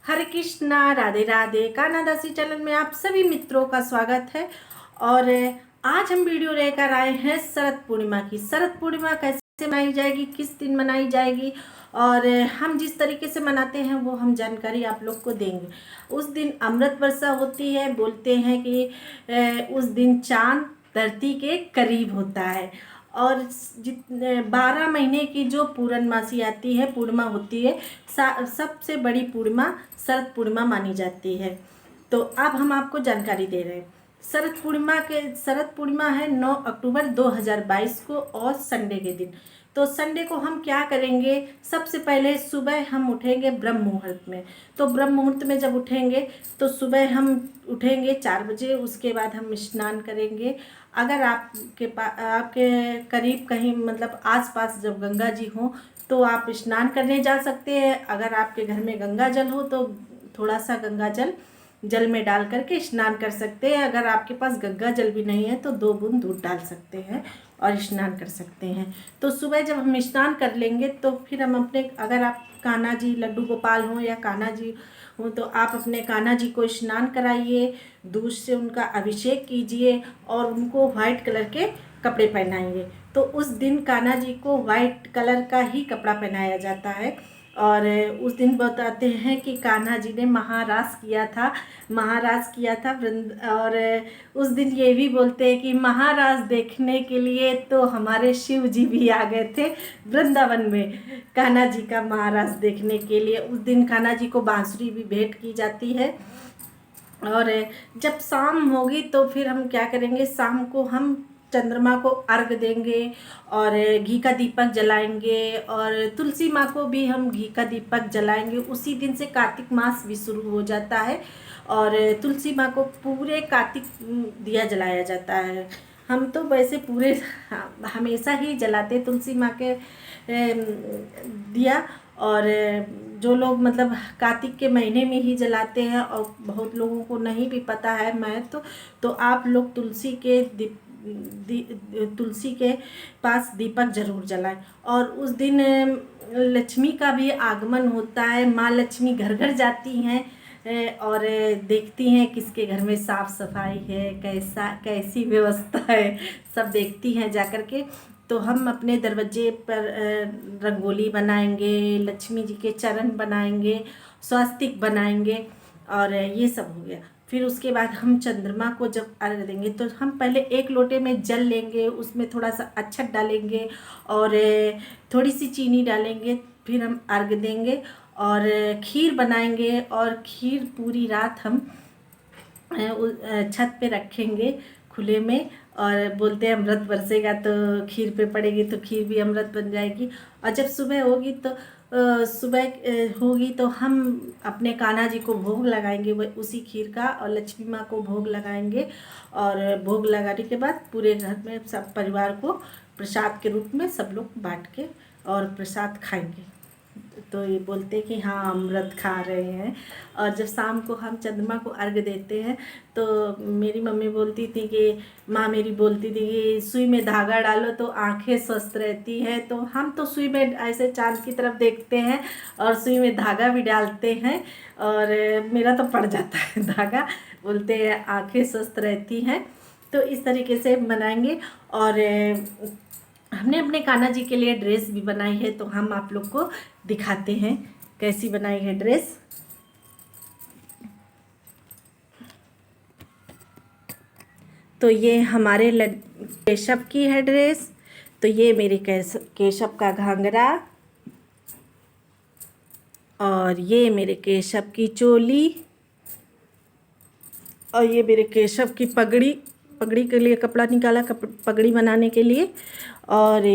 हरे कृष्णा, राधे राधे। कान्हा दासी चैनल में आप सभी मित्रों का स्वागत है। और आज हम वीडियो लेकर आए हैं शरद पूर्णिमा की। शरद पूर्णिमा कैसे मनाई जाएगी, किस दिन मनाई जाएगी और हम जिस तरीके से मनाते हैं वो हम जानकारी आप लोग को देंगे। उस दिन अमृत वर्षा होती है। बोलते हैं कि उस दिन चांद धरती के करीब होता है। और जितने 12 महीने की जो पूर्णमासी आती है, पूर्णिमा होती है, सबसे बड़ी पूर्णिमा शरद पूर्णिमा मानी जाती है। तो अब हम आपको जानकारी दे रहे हैं। शरद पूर्णिमा है 9 अक्टूबर 2022 को और संडे के दिन। तो संडे को हम क्या करेंगे, सबसे पहले सुबह हम उठेंगे ब्रह्म मुहूर्त में। तो ब्रह्म मुहूर्त में जब उठेंगे तो सुबह हम उठेंगे 4 बजे। उसके बाद हम स्नान करेंगे। अगर आपके करीब कहीं मतलब आसपास जब गंगा जी हो तो आप स्नान करने जा सकते हैं। अगर आपके घर में गंगा जल हो तो थोड़ा सा गंगा जल में डाल करके स्नान कर सकते हैं। अगर आपके पास गंगा जल भी नहीं है तो 2 बूंद दूध डाल सकते हैं और स्नान कर सकते हैं। तो सुबह जब हम स्नान कर लेंगे तो फिर हम अपने, अगर आप कान्हा जी लड्डू गोपाल हों या कान्हा जी हो तो आप अपने कान्हा जी को स्नान कराइए, दूध से उनका अभिषेक कीजिए और उनको व्हाइट कलर के कपड़े पहनाइए। तो उस दिन कान्हा जी को वाइट कलर का ही कपड़ा पहनाया जाता है। और उस दिन बताते हैं कि कान्हा जी ने महारास किया था, और उस दिन ये भी बोलते हैं कि महारास देखने के लिए तो हमारे शिव जी भी आ गए थे वृंदावन में, कान्हा जी का महारास देखने के लिए। उस दिन कान्हा जी को बांसुरी भी भेंट की जाती है। और जब शाम होगी तो फिर हम क्या करेंगे, शाम को हम चंद्रमा को अर्घ देंगे और घी का दीपक जलाएंगे। और तुलसी माँ को भी हम घी का दीपक जलाएंगे। उसी दिन से कार्तिक मास भी शुरू हो जाता है और तुलसी माँ को पूरे कार्तिक दिया जलाया जाता है। हम तो वैसे पूरे हमेशा ही जलाते तुलसी माँ के दिया। और जो लोग मतलब कार्तिक के महीने में ही जलाते हैं और बहुत लोगों को नहीं भी पता है, मैं तो आप लोग तुलसी के पास दीपक जरूर जलाएं। और उस दिन लक्ष्मी का भी आगमन होता है। माँ लक्ष्मी घर घर जाती हैं और देखती हैं किसके घर में साफ सफाई है, कैसी व्यवस्था है, सब देखती हैं जाकर के। तो हम अपने दरवाजे पर रंगोली बनाएंगे, लक्ष्मी जी के चरण बनाएंगे, स्वास्तिक बनाएंगे और ये सब हो गया। फिर उसके बाद हम चंद्रमा को जब अर्घ देंगे तो हम पहले एक लोटे में जल लेंगे, उसमें थोड़ा सा अक्षत डालेंगे और थोड़ी सी चीनी डालेंगे। फिर हम अर्घ देंगे और खीर बनाएंगे और खीर पूरी रात हम छत पे रखेंगे खुले में। और बोलते हैं अमृत बरसेगा तो खीर पे पड़ेगी तो खीर भी अमृत बन जाएगी। और जब सुबह होगी तो हम अपने कान्हा जी को भोग लगाएंगे वो उसी खीर का, और लक्ष्मी माँ को भोग लगाएंगे। और भोग लगाने के बाद पूरे घर में सब परिवार को प्रसाद के रूप में सब लोग बांट के और प्रसाद खाएंगे। तो ये बोलते हैं कि हाँ अमृत खा रहे हैं। और जब शाम को हम चंद्रमा को अर्घ देते हैं तो मेरी मम्मी बोलती थी कि माँ मेरी बोलती थी कि सुई में धागा डालो तो आंखें स्वस्थ रहती हैं। तो हम तो सुई में ऐसे चांद की तरफ देखते हैं और सुई में धागा भी डालते हैं और मेरा तो पड़ जाता है धागा। बोलते हैं आंखें स्वस्थ रहती हैं। तो इस तरीके से मनाएंगे। और हमने अपने कान्हा जी के लिए ड्रेस भी बनाई है तो हम आप लोग को दिखाते हैं कैसी बनाई है ड्रेस। तो ये हमारे केशव की है ड्रेस। तो ये मेरे केशव का घाघरा और ये मेरे केशव की चोली और ये मेरे केशव की पगड़ी के लिए कपड़ा निकाला पगड़ी बनाने के लिए। और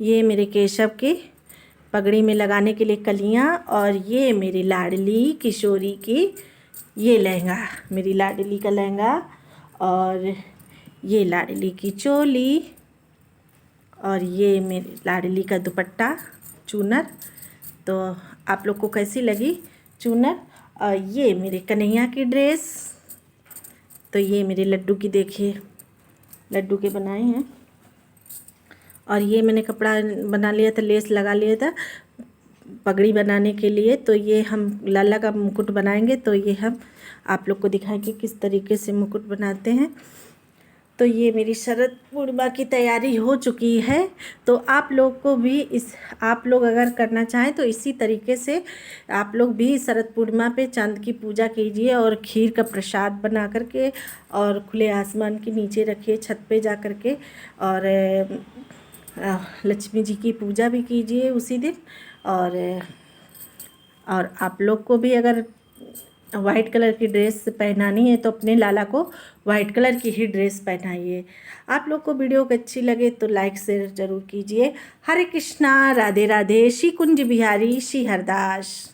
ये मेरे केशव के पगड़ी में लगाने के लिए कलियां। और ये मेरी लाडली किशोरी की ये लहंगा, मेरी लाडली का लहंगा और ये लाडली की चोली और ये मेरी लाडली का दुपट्टा चूनर। तो आप लोग को कैसी लगी चूनर। और ये मेरे कन्हैया की ड्रेस। तो ये मेरे लड्डू की देखिए, लड्डू के बनाए हैं। और ये मैंने कपड़ा बना लिया था, लेस लगा लिया था पगड़ी बनाने के लिए। तो ये हम लाला का मुकुट बनाएंगे, तो ये हम आप लोग को दिखाएंगे किस तरीके से मुकुट बनाते हैं। तो ये मेरी शरद पूर्णिमा की तैयारी हो चुकी है। तो आप लोग को भी आप लोग अगर करना चाहें तो इसी तरीके से आप लोग भी शरद पूर्णिमा पे चांद की पूजा कीजिए और खीर का प्रसाद बना करके और खुले आसमान के नीचे रखिए छत पे जा कर के, और लक्ष्मी जी की पूजा भी कीजिए उसी दिन। और आप लोग को भी अगर वाइट कलर की ड्रेस पहनानी है तो अपने लाला को वाइट कलर की ही ड्रेस पहनाइए। आप लोग को वीडियो अच्छी लगे तो लाइक शेयर ज़रूर कीजिए। हरे कृष्णा, राधे राधे, श्री कुंज बिहारी, श्री हरदास।